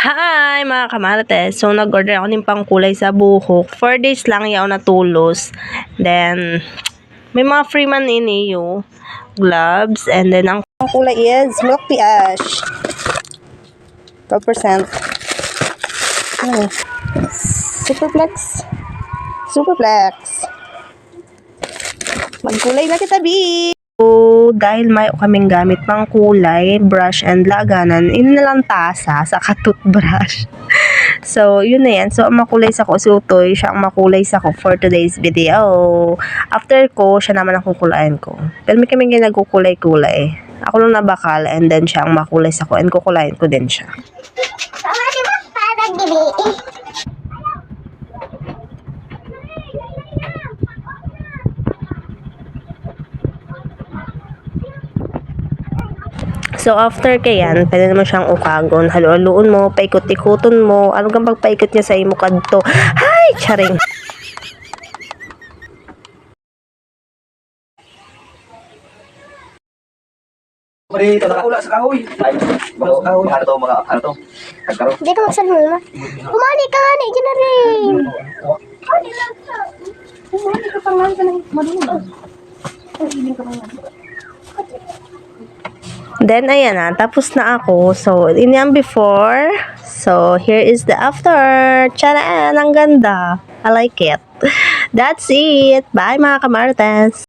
Hi mga kamarates! So nag-order ako ng pangkulay sa buhok. 4 days lang yaw natulos. Then may mga free man iniyo. Gloves. And then ang pangkulay is milk tea ash. 12%. Superflex. Superflex. Magkulay na kita, bi! So, dahil may kaming gamit pang kulay, brush and laganan, lang tasa sa toothbrush. So, yun na yan. So, ang makulay sa ko, si Utoy, siya ang makulay sa ko for today's video. After ko, siya naman ang kukulayan ko. Pero may kaming ginagkukulay-kulay. Ako lang nabakal, and then siya ang makulay sa ko, and kukulayan ko din siya. So, after kayan, pwede naman siyang ukagon. Halo-haloon mo, paikot-ikuton mo. Ano kang pagpaikot niya sa imo kadto? Hay! Charing! Pwede ito nakaula sa kahoy. Ay, bako kahoy. Ano to mga, ano to? Nagkaro. Hindi ka magsalmo ma. Kumani ka nga na, dyan na rin. Kumani ka pa nga ka ng marunong. Then, ayan na. Tapos na ako. So, inyan before. So, here is the after. Tcharan! Ang ganda. I like it. That's it. Bye mga kamarates.